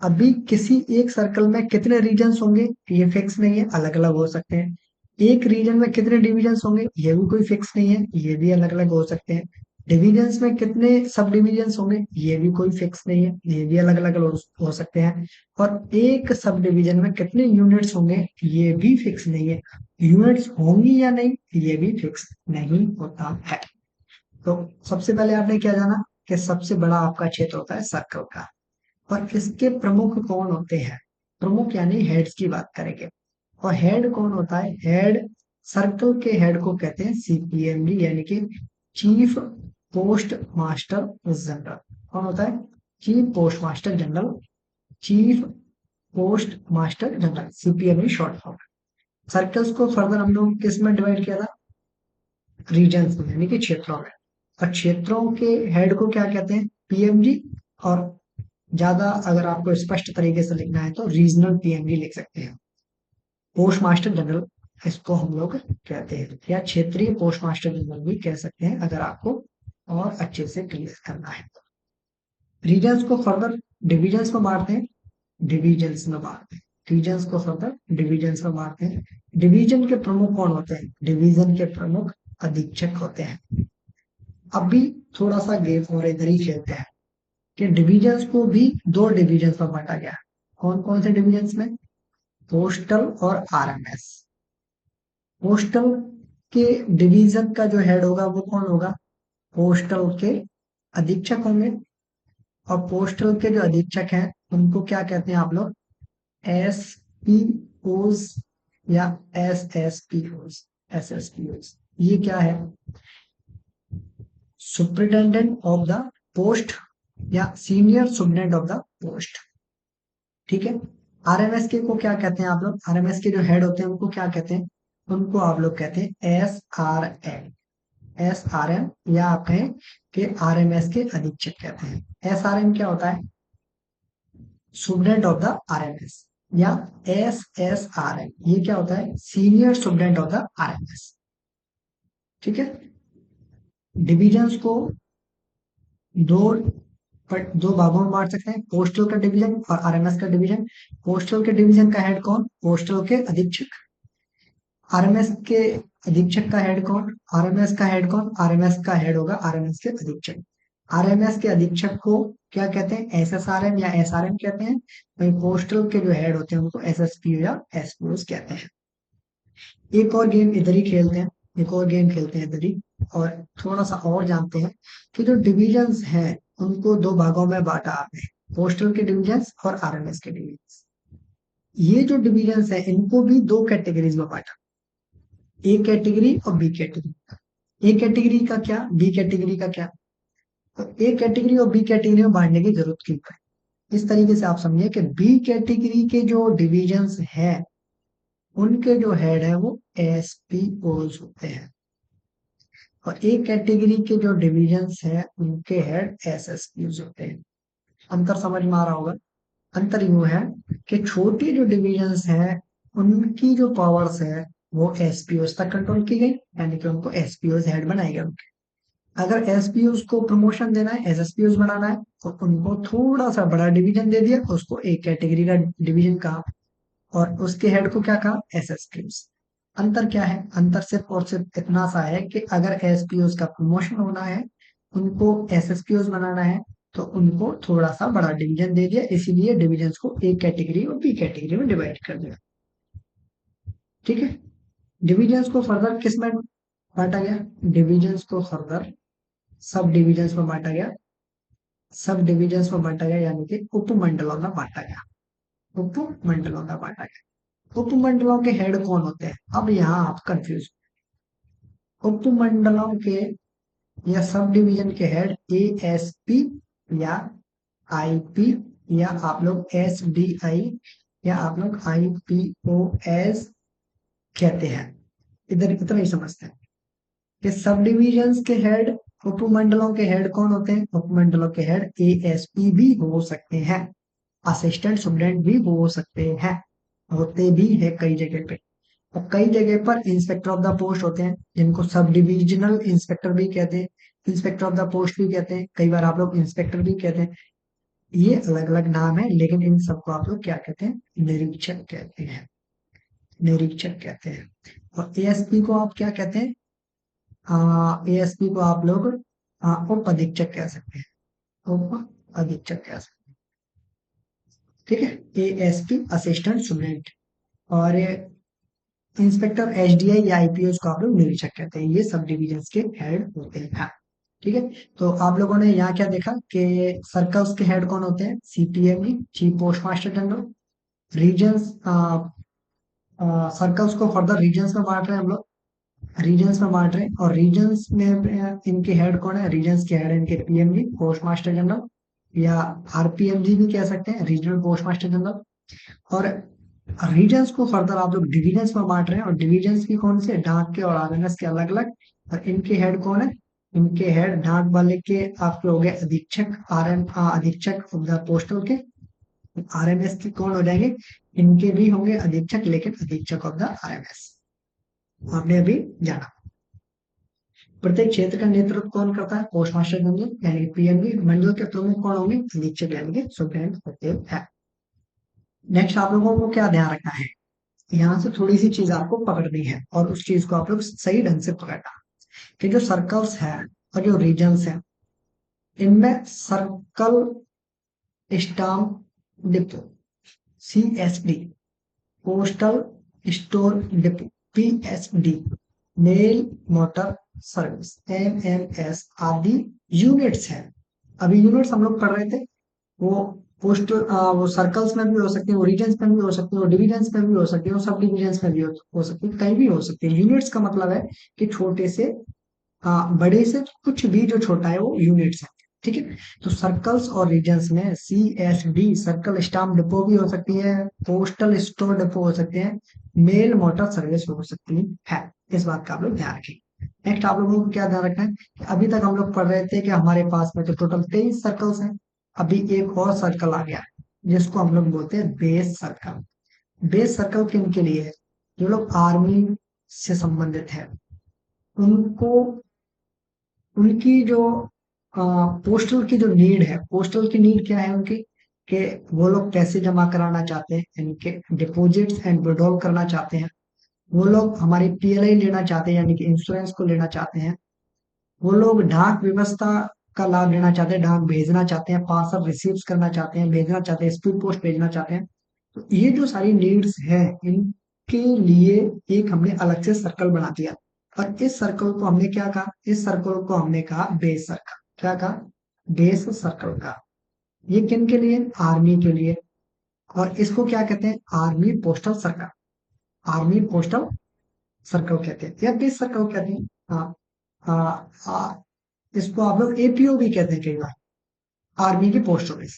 अभी किसी एक सर्कल में कितने रीजन्स होंगे ये फिक्स नहीं है, अलग अलग हो सकते हैं। एक रीजन में कितने डिविजन्स होंगे ये भी कोई फिक्स नहीं है, ये भी अलग अलग हो सकते हैं। डिविजन्स में कितने सब डिविजन्स होंगे ये भी कोई फिक्स नहीं है, ये भी अलग अलग हो सकते हैं। और एक सब डिविजन में कितने यूनिट्स होंगे ये भी फिक्स नहीं है। यूनिट्स होंगी या नहीं ये भी फिक्स नहीं होता है। तो सबसे पहले आपने क्या जाना कि सबसे बड़ा आपका क्षेत्र होता है सर्कल का। और इसके प्रमुख कौन होते हैं? प्रमुख यानी हेड्स की बात करेंगे। और हेड कौन होता है? हेड, सर्कल के हेड को कहते हैं सीपीएमडी, यानी कि चीफ पोस्ट मास्टर जनरल। कौन होता है? Chief post master general, chief post master general, CPMG short form. Circles को फर्दर हम लोग किस में डिवाइड किया था? रीजन्स में, यानी कि क्षेत्रों में। और क्षेत्रों के हेड को क्या कहते हैं? पीएमजी। और ज्यादा अगर आपको स्पष्ट तरीके से लिखना है तो रीजनल पीएमडी लिख सकते हैं। पोस्ट मास्टर जनरल इसको हम लोग कहते हैं, या क्षेत्रीय पोस्ट मास्टर जनरल भी कह सकते हैं अगर आपको और अच्छे से क्लियर करना है। रीजन्स को फर्दर डिविजन्स में बांटते हैं, डिविजन्स में बांटते हैं। रीजन्स को फर्दर डिविजन्स में बांटते हैं। डिवीजन के प्रमुख कौन होते हैं? डिवीजन के प्रमुख अधीक्षक होते हैं। अभी थोड़ा सा गेम और इधर ही खेलते हैं कि डिविजन्स को भी दो डिविजन्स में बांटा गया। कौन कौन से डिविजन्स में? पोस्टल और आरएमएस। पोस्टल के डिवीजन का जो हेड होगा वो कौन होगा? पोस्टल के अधीक्षक होंगे। और पोस्टल के जो अधीक्षक हैं उनको क्या कहते हैं आप लोग? एस पी ओज या S S P Os, S S P Os. ये क्या है? सुप्रिटेंडेंट ऑफ द पोस्ट या senior superintendent of the post. ठीक है। आरएमएस के को क्या कहते हैं आप लोग? आरएमएस के जो हेड होते हैं उनको क्या कहते हैं? उनको आप लोग कहते हैं S R M. S R M, या आप कहें कि आरएमएस के अधीक्षक कहते हैं। एस आर एम क्या होता है? Superintendent of the RMS. या एस एस आर एम, ये क्या होता है? Senior superintendent of the RMS. ठीक है। डिविजन्स को दो दो भागों में बांट सकते हैं, पोस्टल का डिवीजन और आरएमएस का डिवीजन। पोस्टल के डिवीजन का हेड कौन? पोस्टल के अधीक्षक। आरएमएस के अधीक्षक का हेड कौन? आरएमएस का हेड कौन? आरएमएस का हेड होगा आरएमएस के अधीक्षक। आरएमएस के अधीक्षक को क्या कहते हैं? एसएसआरएम या एसआरएम कहते हैं। वही पोस्टल के जो हेड होते हैं उनको एसएसपी या एसपीओ कहते हैं। एक और गेम इधर ही खेलते हैं, एक और गेम खेलते हैं इधर ही। और थोड़ा सा और जानते हैं कि जो डिविजन्स हैं उनको दो भागों में बांटा आपने, पोस्टल के डिविजन्स और आरएमएस के डिविजन्स। ये जो डिविजन्स है इनको भी दो कैटेगरीज में बांटा, ए कैटेगरी और बी कैटेगरी। ए कैटेगरी का क्या, बी कैटेगरी का क्या। तो ए कैटेगरी और बी कैटेगरी में बांटने की जरूरत क्यों है, इस तरीके से आप समझिए कि बी कैटेगरी के जो डिविजन्स हैं उनके जो हेड है वो एसपीओज होते हैं, और ए कैटेगरी के जो डिविजन्स हैं उनके हेड एसएसपीज होते हैं। अंतर समझ में आ रहा होगा। अंतर यूं है कि छोटी जो डिविजन्स हैं उनकी जो पावर्स है वो एसपीओज तक कंट्रोल की गई, यानी कि उनको एसपीओज हेड बनाए गए। अगर एसपीओज को प्रमोशन देना है, एसएसपीओज बनाना है, तो उनको थोड़ा सा बड़ा डिवीजन दे दिया, उसको एक कैटेगरी का डिवीजन कहा, और उसके हेड को क्या कहा, एसएसपीओज। अंतर क्या है, अंतर सिर्फ और सिर्फ इतना सा है कि अगर एसपीओज का प्रमोशन होना है, उनको एसएसपीओज बनाना है, तो उनको थोड़ा सा बड़ा डिवीजन दे दिया, इसीलिए डिविजन्स को एक कैटेगरी और बी कैटेगरी में डिवाइड कर दिया। ठीक है। डिविजन्स को फर्दर किस में बांटा गया, डिविजन्स को फर्दर सब डिविजन्स में बांटा गया, सब डिविजन्स में बांटा गया, यानी कि उपमंडलों में बांटा गया, उपमंडलों में बांटा गया। उपमंडलों के हेड कौन होते हैं, अब यहाँ आप कंफ्यूज। उपमंडलों के या सब डिवीजन के हेड एएसपी या आईपी या आप लोग एसडीआई या आप लोग आईपीओएस कहते हैं। इधर इतना ही समझते हैं कि सब डिविजन्स के हेड, उपमंडलों के हेड कौन होते हैं, उपमंडलों के हेड एएसपी भी हो सकते हैं, असिस्टेंट सुपरिटेंडेंट भी हो सकते हैं, होते भी है कई जगह पे। और कई जगह पर इंस्पेक्टर ऑफ द पोस्ट होते हैं, जिनको सब डिविजनल इंस्पेक्टर भी कहते हैं, इंस्पेक्टर ऑफ द पोस्ट भी कहते हैं, कई बार आप लोग इंस्पेक्टर भी कहते हैं। ये अलग अलग नाम है, लेकिन इन सबको आप लोग क्या कहते हैं, निरीक्षक कहते हैं, निरीक्षक कहते हैं। और एएसपी को आप क्या कहते हैं, एएसपी को आप लोग उप अधीक्षक कह सकते हैं, उप अधीक्षक कह सकते हैं। ठीक है, एएसपी असिस्टेंट सुपरिटेंडेंट, और इंस्पेक्टर एसडीआई या आईपीएस को आप लोग निरीक्षक कहते हैं, ये सब डिविजन्स के हेड होते हैं। ठीक है। तो आप लोगों ने यहाँ क्या देखा कि सर्कल्स के हेड कौन होते हैं, CPMG chief post master general. Regions, circles को फर्दर रीजन्स में बांट रहे हैं हम लोग, रीजन्स में बांट रहे हैं, और रीजन्स में इनके हेड कौन है, रीजन्स के हेड है इनके पीएमजी पोस्ट मास्टर जनरल, या आरपीएमजी भी कह सकते हैं, रीजनल पोस्ट मास्टर जनरल। और रीजन्स को फर्दर आप लोग डिविजन्स में बांट रहे हैं, और डिविजन्स भी कौन से, डाक के और आरएमएस के अलग अलग, और इनके हेड कौन है, इनके हेड डाक वाले के आपके हो गए अधीक्षक, अधीक्षक ऑफ द पोस्टल के। आरएमएस के कौन हो जाएंगे, इनके भी होंगे अधीक्षक, लेकिन अधीक्षक ऑफ द आरएमएस आपने अभी जाना। प्रत्येक क्षेत्र का नेतृत्व कौन करता है, पोस्ट मास्टर जनरल यानी कि पीएमजी। मंडल के प्रमुख कौन होंगे, अधीक्षक यानी कि सुपरिटेंडेंट होते हैं। नेक्स्ट आप लोगों को क्या ध्यान रखना है, यहाँ से थोड़ी सी चीज आपको पकड़नी है, और उस चीज को आप लोग सही ढंग से पकड़ना, कि जो सर्कल्स है और जो रीजन्स है, इनमें circle stamp depot CSD, postal store depot PSD, mail motor service MMS आदि यूनिट्स हैं। अभी यूनिट्स हम लोग पढ़ रहे थे, वो पोस्टल वो सर्कल्स में भी हो सकती है, वो रीजन्स में भी हो सकती है, वो डिविजन्स में भी हो सकती है, वो सब डिविजन्स में भी हो सकती है, कहीं भी हो सकती है। यूनिट्स का मतलब है कि छोटे से बड़े से कुछ भी जो छोटा है वो यूनिट्स है। ठीक है। तो सर्कल्स और रीजन्स में सीएसडी सर्कल स्टाम्प डिपो भी हो सकती है, पोस्टल स्टोर डिपो हो सकते हैं, मेल मोटर सर्विस हो सकती है। इस बात का आप लोग ध्यान रखें। नेक्स्ट आप लोगों को क्या ध्यान रखना है कि अभी तक हम लोग पढ़ रहे थे कि हमारे पास में तो टोटल 23 सर्कल्स हैं, अभी एक और सर्कल आ गया जिसको हम लोग बोलते हैं बेस सर्कल। बेस सर्कल किन के लिए है, जो लोग आर्मी से संबंधित है, उनको उनकी जो पोस्टल की जो नीड है, पोस्टल की नीड क्या है उनकी, कि वो लोग पैसे जमा कराना चाहते हैं, इनके डिपॉजिट्स एंड विड्रॉल करना चाहते हैं, वो लोग हमारी पीएलआई लेना चाहते हैं यानी कि इंश्योरेंस को लेना चाहते हैं, वो लोग डाक व्यवस्था का लाभ लेना चाहते हैं, डाक भेजना चाहते हैं, पार्सल रिसीव करना चाहते हैं, भेजना चाहते हैं, स्पीड पोस्ट भेजना चाहते हैं। तो ये जो सारी नीड्स हैं, इनके लिए एक हमने अलग से सर्कल बना दिया, और इस सर्कल को हमने क्या कहा, इस सर्कल को हमने कहा बेस सर्कल। क्या कहा, बेस सर्कल का। ये किन के लिए, आर्मी के लिए। और इसको क्या कहते हैं, army postal circle, army postal circle कहते हैं या बेस सर्कल कहते हैं। हाँ, इसको आप लोग एपीओ भी कहते हैं कई बार, आर्मी की पोस्ट ऑफिस,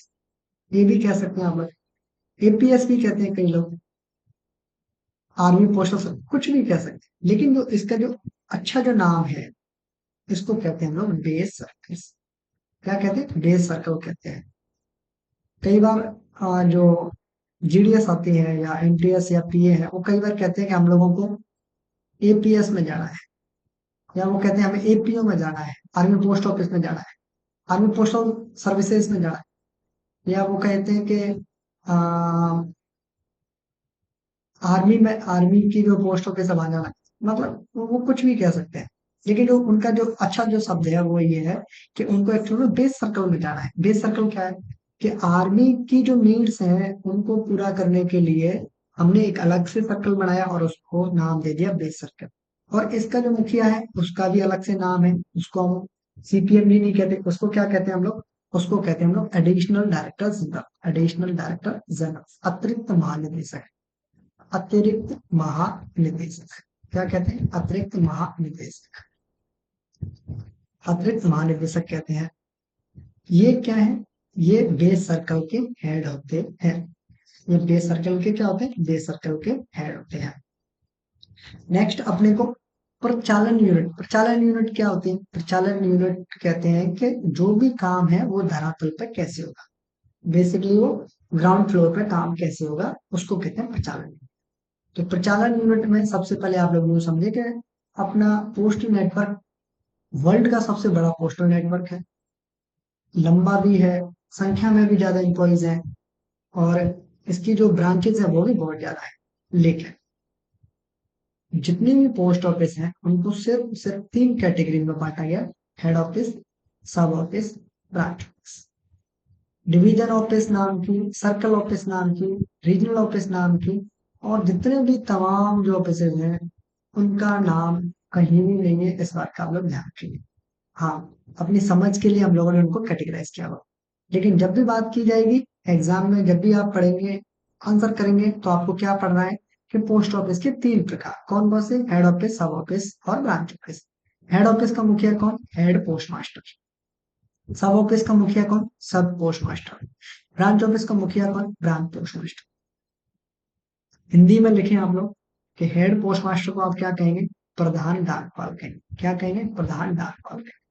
ये भी कह सकते हैं आप लोग। एपीएस भी कहते हैं कई लोग, आर्मी पोस्टल सर्कल, कुछ भी कह सकते हैं, लेकिन जो इसका जो अच्छा जो नाम है, इसको कहते हैं हम लोग बेस सर्कल। क्या कहते हैं, बेस सर्कल कहते हैं। कई बार जो जीडीएस आती है या एनटीएस या पीए है, वो कई बार कहते हैं कि हम लोगों को एपीएस में जाना है, या वो कहते हैं हमें एपीओ में जाना है, आर्मी पोस्ट ऑफिस में जाना है, आर्मी पोस्टल सर्विसेज में जाना है, या वो कहते हैं कि आर्मी में, आर्मी की जो पोस्ट ऑफिस है वहां जाना है। मतलब वो कुछ भी कह सकते हैं, लेकिन जो उनका जो अच्छा जो शब्द है वो ये है कि उनको एक्चुअली बेस सर्कल में जाना है। बेस सर्कल क्या है कि आर्मी की जो नीड्स हैं उनको पूरा करने के लिए हमने एक अलग से सर्कल बनाया और उसको नाम दे दिया बेस सर्कल। और इसका जो मुखिया है उसका भी अलग से नाम है, उसको हम सीपीएम भी नहीं कहते, उसको क्या कहते हैं हम लोग, उसको कहते हैं हम लोग additional director general, additional director general, अतिरिक्त महानिदेशक, अतिरिक्त महानिदेशक। क्या कहते हैं, अतिरिक्त महानिदेशक, अतिरिक्त महानिदेशक कहते हैं। ये क्या है, ये बेस सर्कल के हेड होते हैं। ये बेस सर्कल के क्या होते हैं, बेस सर्कल के हेड होते हैं। नेक्स्ट अपने को प्रचालन यूनिट, प्रचालन यूनिट क्या होती है, प्रचालन यूनिट कहते हैं कि जो भी काम है वो धरातल पर कैसे होगा, बेसिकली वो ग्राउंड फ्लोर पे काम कैसे होगा, उसको कहते हैं प्रचालन यूनिट। तो प्रचालन यूनिट में सबसे पहले आप लोग ये समझे कि अपना पोस्टल नेटवर्क वर्ल्ड का सबसे बड़ा पोस्टल नेटवर्क है, लंबा भी है, संख्या में भी ज्यादा इंप्लॉइज हैं, और इसकी जो ब्रांचेस है वो भी बहुत ज्यादा है। लेकिन जितने भी पोस्ट ऑफिस हैं उनको सिर्फ सिर्फ तीन कैटेगरी में बांटा गया, हेड ऑफिस, सब office, branch office. Division office नाम की, सर्कल ऑफिस नाम की, रीजनल ऑफिस नाम की, और जितने भी तमाम जो ऑफिस हैं उनका नाम कहीं भी नहीं है, इस बात का आप लोग ध्यान रखिए। हाँ, अपनी समझ के लिए हम लोगों ने उनको कैटेगराइज किया हुआ, लेकिन जब भी बात की जाएगी एग्जाम में, जब भी आप पढ़ेंगे, आंसर करेंगे, तो आपको क्या पढ़ना है कि पोस्ट ऑफिस के तीन प्रकार कौन कौन से, हेड ऑफिस, सब ऑफिस और ब्रांच ऑफिस। हेड ऑफिस का मुखिया कौन, हेड पोस्ट मास्टर। सब ऑफिस का मुखिया कौन, सब पोस्ट मास्टर। ब्रांच ऑफिस का मुखिया कौन, ब्रांच पोस्ट मास्टर। हिंदी में लिखें आप लोग कि हेड पोस्ट मास्टर को आप क्या कहेंगे, प्रधान डाकपाल कहेंगे। क्या कहेंगे, प्रधान डाकपाल कहेंगे।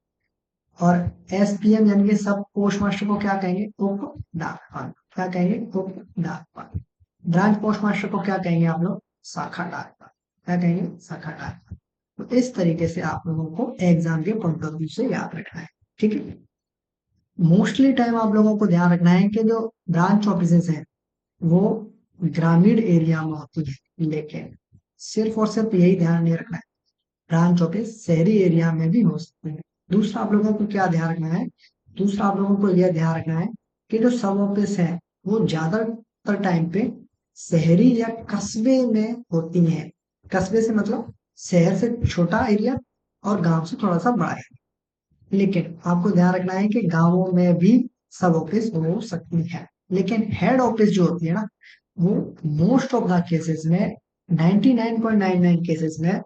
और एसपीएम यानी कि सब पोस्ट मास्टर को क्या कहेंगे, उप डाकपाल। क्या कहेंगे, उप डाकपाल। ब्रांच पोस्ट मास्टर को क्या कहेंगे आप लोग, शाखा डाकपाल। क्या कहेंगे, शाखा डाकपाल। तो इस तरीके से आप लोगों को एग्जाम के पॉइंट ऑफ व्यू से याद रखना है, ठीक है। मोस्टली टाइम आप लोगों को ध्यान रखना है कि जो ब्रांच ऑफिसेस हैं वो ग्रामीण एरिया में होती है, लेकिन सिर्फ और सिर्फ यही ध्यान नहीं रखना है, ब्रांच ऑफिस शहरी एरिया में भी हो सकते हैं। दूसरा आप लोगों को क्या ध्यान रखना है, दूसरा आप लोगों को यह ध्यान रखना है कि जो सब ऑफिस है वो ज्यादातर टाइम पे शहरी या कस्बे में होती हैं। कस्बे से मतलब शहर से छोटा एरिया और गांव से थोड़ा सा बड़ा एरिया। लेकिन आपको ध्यान रखना है कि गांवों में भी सब ऑफिस हो सकती है, लेकिन हेड ऑफिस जो होती है ना, वो मोस्ट ऑफ द केसेस में, 99.99 केसेस में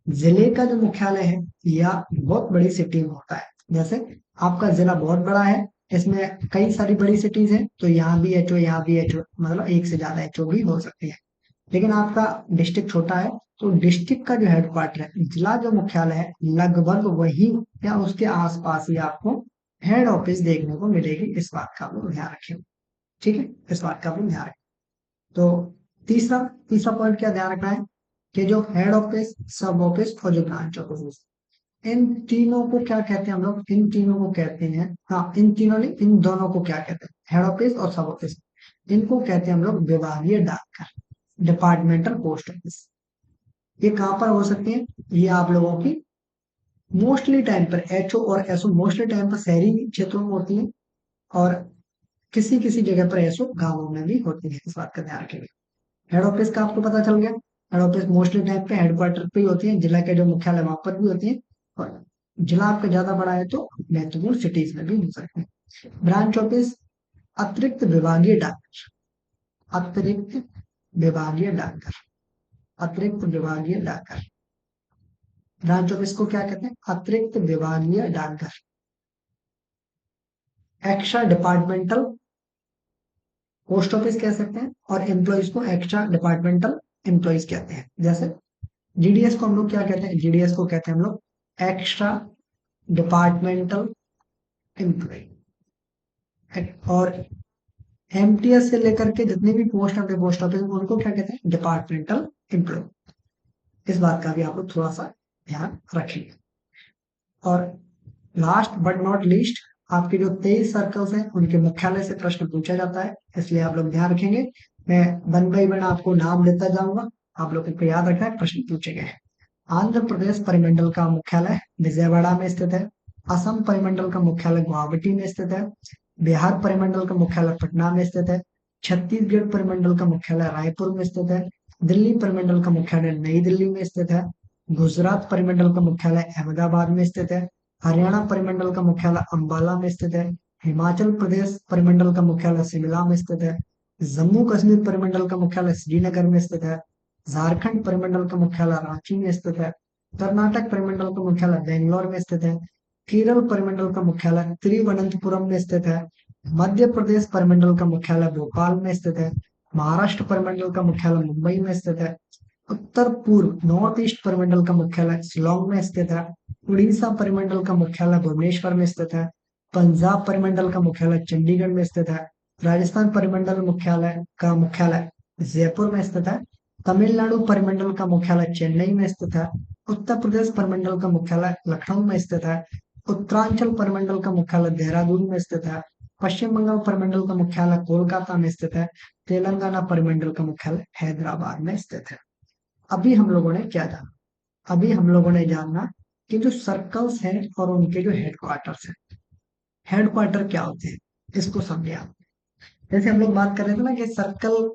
जिले का जो मुख्यालय है या बहुत बड़ी सिटी में होता है। जैसे आपका जिला बहुत बड़ा है, इसमें कई सारी बड़ी सिटीज हैं, तो यहाँ भी एचओ, यहाँ भी एचओ, मतलब एक से ज्यादा एचओ भी हो सकती है। लेकिन आपका डिस्ट्रिक्ट छोटा है, तो डिस्ट्रिक्ट का जो हेडक्वार्टर है, जिला जो मुख्यालय है, लगभग वही या उसके आसपास ही आपको हेड ऑफिस देखने को मिलेगी। इस बात का आप लोग ध्यान रखें, ठीक है, इस बात का आप लोग ध्यान रखें। तो तीसरा तीसरा पॉइंट क्या ध्यान रखना है कि जो हेड ऑफिस, सब ऑफिस और जो ब्रांच ऑफिस, इन तीनों को क्या कहते हैं हम लोग, इन तीनों को कहते हैं, हाँ इन तीनों नहीं, इन दोनों को क्या कहते हैं, हेड ऑफिस और सब ऑफिस, इनको कहते हैं हम लोग विभागीय डाकघर, डिपार्टमेंटल पोस्ट ऑफिस। ये कहाँ पर हो सकते हैं, ये आप लोगों की मोस्टली टाइम पर एचओ और एसओ मोस्टली टाइम पर शहरी क्षेत्रों में होती है, और किसी किसी जगह पर एसओ गांवों में भी होती है। इस बात का ध्यान रखिएगा। हेड ऑफिस का आपको पता चल गया, हेड ऑफिस मोस्टली टाइम पे हेडक्वार्टर पे ही होती है, जिला के जो मुख्यालय वहां पर भी होती है, और जिला आपका ज्यादा बड़ा है तो महत्वपूर्ण सिटीज में भी हो सकते हैं। ब्रांच ऑफिस, अतिरिक्त विभागीय डाक, अतिरिक्त विभागीय डाकघर, अतिरिक्त विभागीय डाकघर। ब्रांच ऑफिस को क्या कहते हैं? अतिरिक्त विभागीय डाकघर। एक्स्ट्रा डिपार्टमेंटल पोस्ट ऑफिस कह सकते हैं, और एम्प्लॉइज को एक्स्ट्रा डिपार्टमेंटल एम्प्लॉइज कहते हैं। जैसे जीडीएस को हम लोग क्या कहते हैं? जीडीएस को कहते हैं हम लोग एक्स्ट्रा डिपार्टमेंटल एम्प्लॉय। और एमटीएस से लेकर के जितने भी पोस्ट ऑफ पोस्ट ऑफिस उनको क्या कहते हैं? Departmental employ. इस बात का भी आप लोग थोड़ा सा ध्यान रखिए। और लास्ट बट नॉट लीस्ट, आपके जो 23 सर्कल्स हैं उनके मुख्यालय से प्रश्न पूछा जाता है, इसलिए आप लोग ध्यान रखेंगे। मैं वन बाई वन आपको नाम लेता जाऊंगा, आप लोगों को याद रखना है प्रश्न पूछे गए हैं। आंध्र प्रदेश परिमंडल का मुख्यालय विजयवाड़ा में स्थित है। असम परिमंडल का मुख्यालय गुवाहाटी में स्थित है। बिहार परिमंडल का मुख्यालय पटना में स्थित है। छत्तीसगढ़ परिमंडल का मुख्यालय रायपुर में स्थित है। दिल्ली परिमंडल का मुख्यालय नई दिल्ली में स्थित है। गुजरात परिमंडल का मुख्यालय अहमदाबाद में स्थित है। हरियाणा परिमंडल का मुख्यालय अंबाला में स्थित है। हिमाचल प्रदेश परिमंडल का मुख्यालय शिमला में स्थित है। जम्मू कश्मीर परिमंडल का मुख्यालय श्रीनगर में स्थित है। झारखंड परिमंडल का मुख्यालय रांची में स्थित है। कर्नाटक परिमंडल का मुख्यालय बेंगलोर में स्थित है। केरल परिमंडल का मुख्यालय तिरुवनंतपुरम में स्थित है। मध्य प्रदेश परिमंडल का मुख्यालय भोपाल में स्थित है। महाराष्ट्र परिमंडल का मुख्यालय मुंबई में स्थित है। उत्तर पूर्व नॉर्थ ईस्ट परिमंडल का मुख्यालय शिलोंग में स्थित है। उड़ीसा परिमंडल का मुख्यालय भुवनेश्वर में स्थित है। पंजाब परिमंडल का मुख्यालय चंडीगढ़ में स्थित है। राजस्थान परिमंडल मुख्यालय जयपुर में स्थित है। तमिलनाडु परिमंडल का मुख्यालय चेन्नई में स्थित है। उत्तर प्रदेश परिमंडल का मुख्यालय लखनऊ में स्थित है। उत्तरांचल परिमंडल का मुख्यालय देहरादून में स्थित है। पश्चिम बंगाल परिमंडल का मुख्यालय कोलकाता में स्थित है। तेलंगाना परिमंडल का मुख्यालय हैदराबाद में स्थित है। अभी हम लोगों ने क्या जाना? अभी हम लोगों ने जाना कि जो सर्कल्स हैं और उनके जो हेडक्वार्टर्स हैं। हेडक्वार्टर क्या होते हैं इसको समझे आप। जैसे हम लोग बात कर रहे थे ना कि सर्कल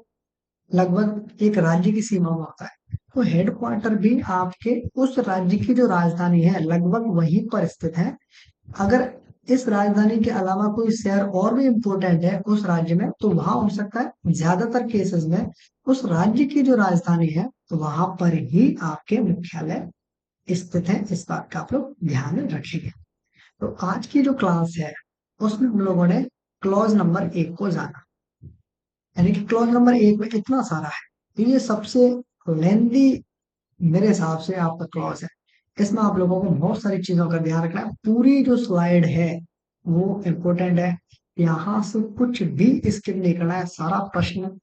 लगभग एक राज्य की सीमा में होता है, तो हेडक्वार्टर भी आपके उस राज्य की जो राजधानी है लगभग वहीं पर स्थित है। अगर इस राजधानी के अलावा कोई शहर और भी इम्पोर्टेंट है उस राज्य में तो वहां हो सकता है, ज्यादातर केसेस में उस राज्य की जो राजधानी है तो वहां पर ही आपके मुख्यालय स्थित है। इस बात का आप लोग ध्यान रखिए। तो आज की जो क्लास है उसमें हम लोगों ने क्लॉज नंबर 1 को जाना, यानी कि क्लॉज नंबर 1 में इतना सारा है, तो ये सबसे लेंदी मेरे हिसाब से आपका क्लॉज है। इसमें आप लोगों को बहुत सारी चीजों का ध्यान रखना है। पूरी जो स्लाइड है वो इम्पोर्टेंट है, यहाँ से कुछ भी स्किप नहीं करना है। सारा प्रश्न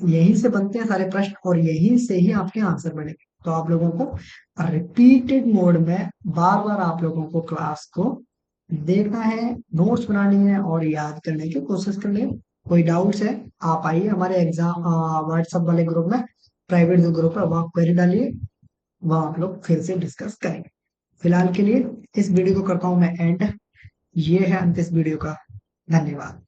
यहीं से बनते हैं सारे प्रश्न, और यहीं से ही आपके आंसर बनेंगे। तो आप लोगों को रिपीटेड मोड में बार बार आप लोगों को क्लास को देखना है, नोट्स बनानी है और याद करने की कोशिश करनी है। कोई डाउट्स है आप आइए हमारे एग्जाम व्हाट्सएप वाले ग्रुप में, प्राइवेट जो ग्रुप है वहां क्वेरी डालिए, वहां आप लोग फिर से डिस्कस करेंगे। फिलहाल के लिए इस वीडियो को करता हूं मैं एंड। ये है अंत इस वीडियो का। धन्यवाद।